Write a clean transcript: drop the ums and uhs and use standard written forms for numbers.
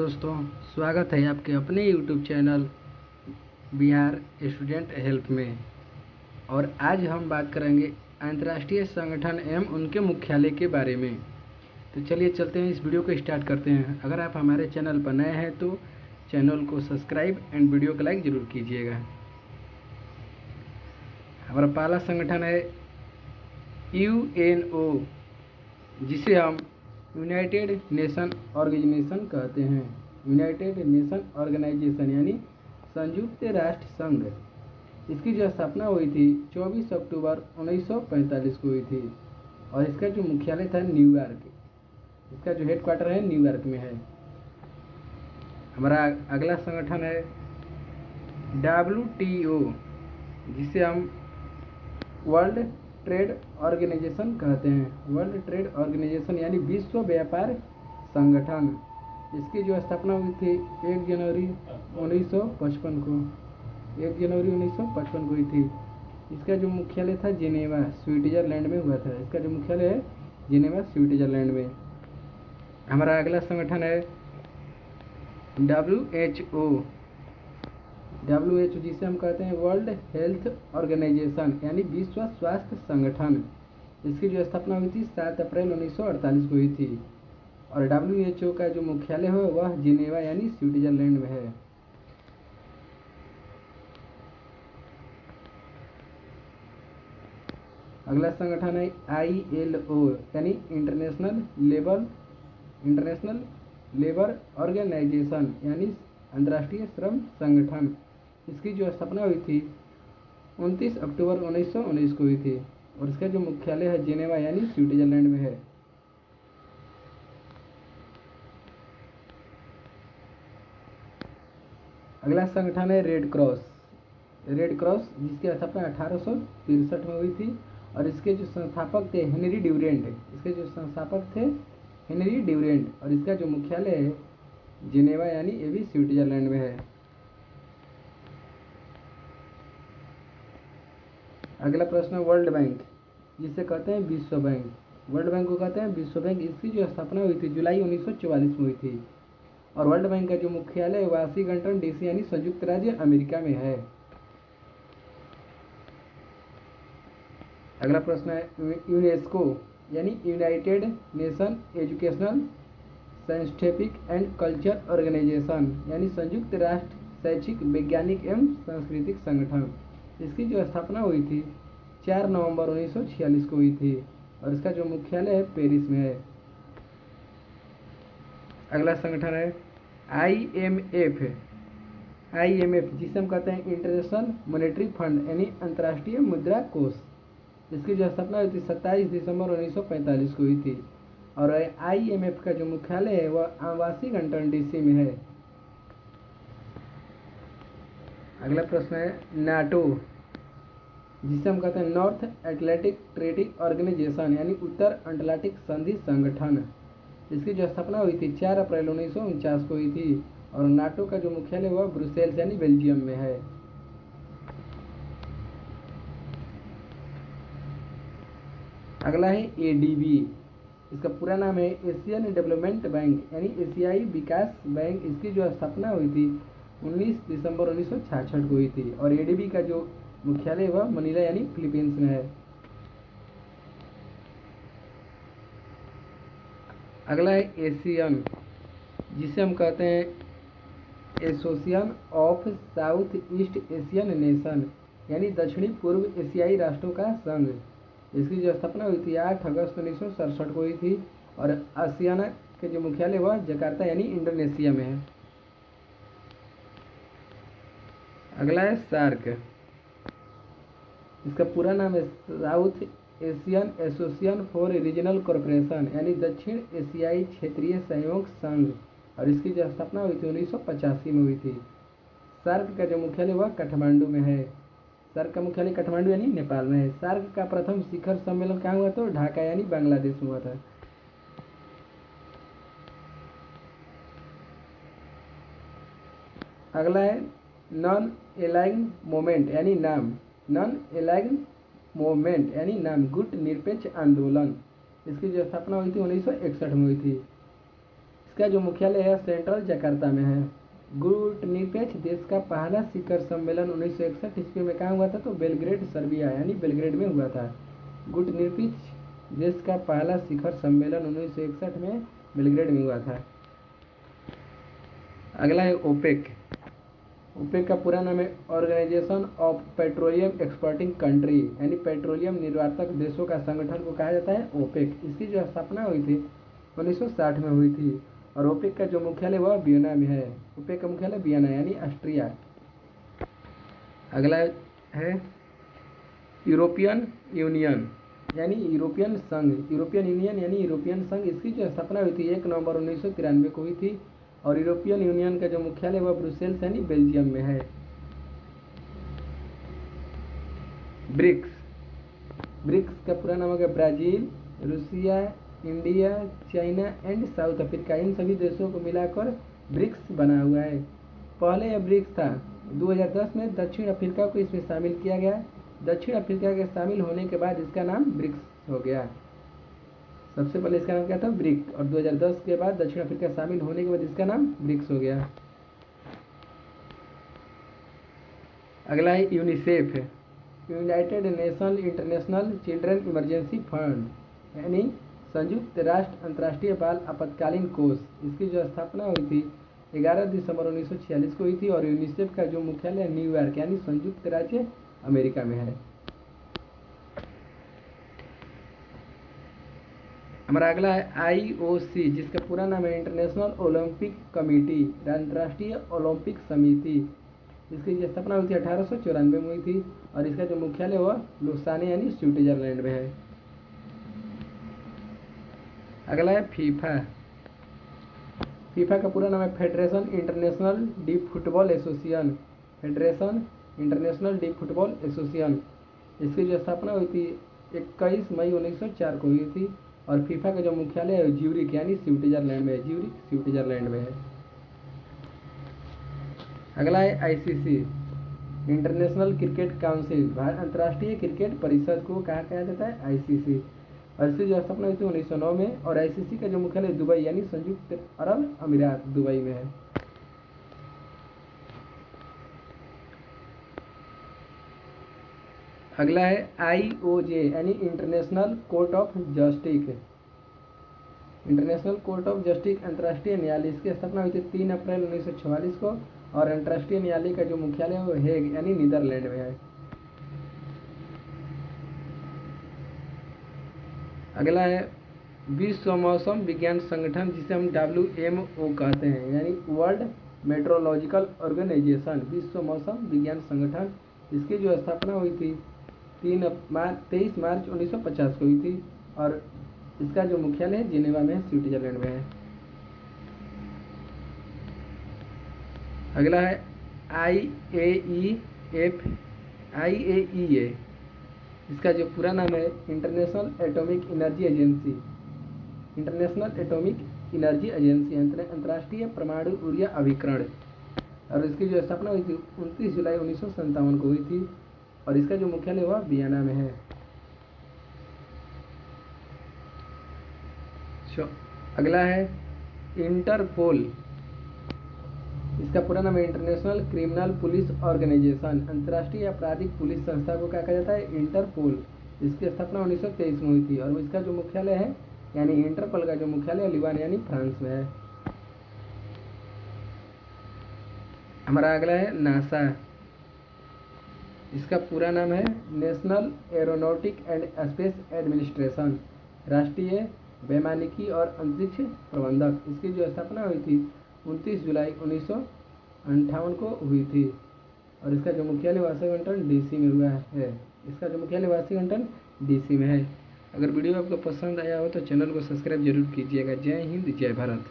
दोस्तों, स्वागत है आपके अपने YouTube channel Bihar student help में। और आज हम बात करेंगे अंतर्राष्ट्रीय संगठन एवं उनके मुख्यालय के बारे में। तो चलिए चलते हैं, इस वीडियो को स्टार्ट करते हैं। अगर आप हमारे चैनल पर नए हैं तो चैनल को सब्सक्राइब एंड वीडियो को लाइक ज़रूर कीजिएगा। हमारा पहला संगठन है यूएनओ, जिसे हम यूनाइटेड नेशन ऑर्गेनाइजेशन कहते हैं। यूनाइटेड नेशन ऑर्गेनाइजेशन यानी संयुक्त राष्ट्र संघ। इसकी जो स्थापना हुई थी 24 अक्टूबर 1945 को हुई थी और इसका जो मुख्यालय था न्यूयॉर्क, इसका जो हेडक्वार्टर है न्यूयॉर्क में है। हमारा अगला संगठन है WTO, जिसे हम वर्ल्ड ट्रेड ऑर्गेनाइजेशन कहते हैं। वर्ल्ड ट्रेड ऑर्गेनाइजेशन यानी विश्व व्यापार संगठन। इसकी जो स्थापना हुई थी 1 जनवरी 1955 को 1 जनवरी 1955 को हुई थी। इसका जो मुख्यालय था जिनेवा, स्विट्जरलैंड में हुआ था। इसका जो मुख्यालय है जिनेवा, स्विट्जरलैंड में। हमारा अगला संगठन है WHO, जिसे हम कहते हैं वर्ल्ड हेल्थ ऑर्गेनाइजेशन यानी विश्व स्वास्थ्य संगठन। इसकी जो स्थापना हुई थी 7 अप्रैल 1948 को हुई थी और WHO का जो मुख्यालय है वह जिनेवा यानी स्विट्जरलैंड में है। अगला संगठन है ILO यानी इंटरनेशनल लेबर ऑर्गेनाइजेशन यानी अंतर्राष्ट्रीय श्रम संगठन। इसकी जो स्थापना हुई थी 29 अक्टूबर 1919 को हुई थी और इसका जो मुख्यालय है जिनेवा यानी स्विट्जरलैंड में है। अगला संगठन है रेड क्रॉस, जिसकी स्थापना 1863 में हुई थी और इसके जो संस्थापक थे हेनरी ड्यूरेंट और इसका जो मुख्यालय है जिनेवा यानी ये भी स्विट्जरलैंड में है। अगला प्रश्न है वर्ल्ड बैंक, जिसे कहते हैं विश्व बैंक। वर्ल्ड बैंक को कहते हैं विश्व बैंक। इसकी जो स्थापना हुई थी जुलाई 1944 में हुई थी और वर्ल्ड बैंक का जो मुख्यालय वाशिंगटन DC यानी संयुक्त राज्य अमेरिका में है। अगला प्रश्न है यूनेस्को यानी united nation educational scientific and culture organization यानी संयुक्त राष्ट्र शैक्षिक वैज्ञानिक एवं सांस्कृतिक संगठन। इसकी जो स्थापना हुई थी 4 नवंबर 1946 को हुई थी और इसका जो मुख्यालय है पेरिस में है। अगला संगठन है IMF, जिसे हम कहते हैं इंटरनेशनल मॉनेटरी फंड यानी अंतर्राष्ट्रीय मुद्रा कोष। इसकी जो स्थापना हुई थी 27 दिसंबर 1945 को हुई थी और IMF का जो मुख्यालय है वह वाशिंगटन DC में है। अगला प्रश्न है नाटो, जिसे हम कहते हैं नॉर्थ अटलांटिक ट्रेडिंग ऑर्गेनाइजेशन यानी उत्तर अटलांटिक संधि संगठन। इसकी जो स्थापना हुई थी 4 अप्रैल 1949 को हुई थी और नाटो का जो मुख्यालय वह ब्रुसेल्स यानी बेल्जियम में है। अगला है ADB, इसका पूरा नाम है एशियन डेवलपमेंट बैंक यानी एशियाई विकास बैंक। इसकी जो स्थापना हुई थी 19 दिसंबर 1966 को हुई थी और ADB का जो मुख्यालय वह मनीला यानी फिलीपींस में है। अगला है एशियन, जिसे हम कहते हैं association of south east Asian nation यानी दक्षिणी पूर्व एशियाई राष्ट्रों का संघ। इसकी जो स्थापना हुई थी 8 अगस्त 1967 को हुई थी और आसियाना के जो मुख्यालय वह जकार्ता यानी इंडोनेशिया में है। अगला है सार्क, इसका पूरा नाम है south Asian association for regional corporation यानी दक्षिण एशियाई क्षेत्रीय सहयोग संघ और इसकी जो स्थापना हुई थी 1985 में हुई थी। सार्क का जो मुख्यालय वह काठमांडू में है। सार्क का मुख्यालय काठमांडू यानी नेपाल में है। सार्क का प्रथम शिखर सम्मेलन कहाँ हुआ था? ढाका यानी बांग्लादेश में हुआ था। अगला है नॉन एलाइंग मूवमेंट यानी नाम गुट निरपेक्ष आंदोलन। इसकी जो स्थापना हुई थी 1961 में हुई थी। इसका जो मुख्यालय है सेंट्रल जकार्ता में है। गुटनिरपेक्ष देश का पहला शिखर सम्मेलन 1961 ईस्वी में कहाँ हुआ था? तो बेलग्रेड सर्बिया यानी बेलग्रेड में हुआ था। गुटनिरपेक्ष देश का पहला शिखर सम्मेलन 1961 में बेलग्रेड में हुआ था। अगला है ओपेक। ओपेक का पूरा नाम है organization of petroleum exporting country, यानी पेट्रोलियम निर्यातक देशों का संगठन को कहा जाता है ओपेक। इसकी जो स्थापना हुई थी 1960 में हुई थी और ओपेक का जो मुख्यालय वह वियना में है। ओपेक का मुख्यालय वियना यानी ऑस्ट्रिया। अगला है यूरोपियन यूनियन यानी यूरोपियन संघ, यूरोपियन यूनियन यानी यूरोपियन संघ। इसकी जो स्थापना हुई थी 1 नवंबर 1993 को हुई थी और यूरोपियन यूनियन का जो मुख्यालय वह ब्रुसेल्स यानी बेल्जियम में है। ब्रिक्स। ब्रिक्स का पूरा नाम है Brazil, Russia, India, China and South Africa, इन सभी देशों को मिलाकर ब्रिक्स बना हुआ है। पहले यह ब्रिक्स था, 2010 में दक्षिण अफ्रीका को इसमें शामिल किया गया। दक्षिण अफ्रीका के शामिल होने के बाद इसका नाम ब्रिक्स हो गया। सबसे पहले इसका नाम क्या था? ब्रिक, और 2010 के बाद दक्षिण अफ्रीका शामिल होने के बाद इसका नाम ब्रिक्स हो गया। अगला है UNICEF, United nation international children emergency fund, यानी संयुक्त राष्ट्र अंतर्राष्ट्रीय बाल आपातकालीन कोष। इसकी जो स्थापना हुई थी 11 दिसंबर 1946 को हुई थी और यूनिसेफ का जो मुख्यालय न्यूयॉर्क यानी संयुक्त राज्य अमेरिका में है। हमारा अगला है IOC, जिसका पूरा नाम है इंटरनेशनल ओलंपिक कमेटी, अंतर्राष्ट्रीय ओलंपिक समिति। इसकी जो स्थापना हुई थी 1894 में हुई थी और इसका जो मुख्यालय वह लुसाने यानी स्विट्जरलैंड में है। अगला है फीफा। फीफा का पूरा नाम है federation international D football association, federation international D football association. इसकी जो स्थापना हुई थी 21 मई 1904 को हुई थी और फीफा का जो मुख्यालय है ज्यूरिख यानी स्विट्जरलैंड में है। ज्यूरिख स्विट्जरलैंड में है। अगला है ICC, इंटरनेशनल क्रिकेट काउंसिल, अंतर्राष्ट्रीय क्रिकेट परिषद को कहा जाता है ICC। और इसकी जो स्थापना हुई थी 1909 में और ICC का जो मुख्यालय दुबई यानी संयुक्त अरब अमीरात दुबई में है। अगला है IOJ यानी international court of justice, international court of justice अंतर्राष्ट्रीय न्यायालय। इसकी स्थापना हुई थी 3 अप्रैल 1944 को और अंतर्राष्ट्रीय न्यायालय का जो मुख्यालय है वो हेग यानी नीदरलैंड में है। अगला है विश्व मौसम विज्ञान संगठन, जिसे हम WMO कहते हैं, यानी वर्ल्ड मेट्रोलॉजिकल ऑर्गेनाइजेशन, विश्व मौसम विज्ञान संगठन। इसकी जो स्थापना हुई थी 23 मार्च 1950 को हुई थी और इसका जो मुख्यालय जिनेवा में है, स्विट्जरलैंड में है। अगला है IAEA, इसका जो पूरा नाम है international atomic energy agency, international atomic energy agency, अंतर्राष्ट्रीय परमाणु ऊर्जा अभिकरण। और इसकी जो स्थापना हुई थी 29 जुलाई 1957 को हुई थी और इसका जो मुख्यालय हुआ वियना में है। अगला है इंटरपोल, इसका पूरा नाम है इंटरनेशनल क्रिमिनल पुलिस ऑर्गेनाइजेशन, अंतर्राष्ट्रीय आपराधिक पुलिस संस्था को क्या कहा जाता है? इंटरपोल। इसकी स्थापना 1923 में हुई थी और इसका जो मुख्यालय है यानी इंटरपोल का जो मुख्यालय लिवान यानी फ्रांस में है। हमारा अगला है नासा, इसका पूरा नाम है national aeronautic and space administration, राष्ट्रीय वैमानिकी और अंतरिक्ष प्रबंधक। इसकी जो स्थापना हुई थी 29 जुलाई 1958 को हुई थी और इसका जो मुख्यालय वाशिंगटन DC में हुआ है। इसका जो मुख्यालय वाशिंगटन DC में है। अगर वीडियो आपको पसंद आया हो तो चैनल को सब्सक्राइब जरूर कीजिएगा। जय हिंद, जय भारत।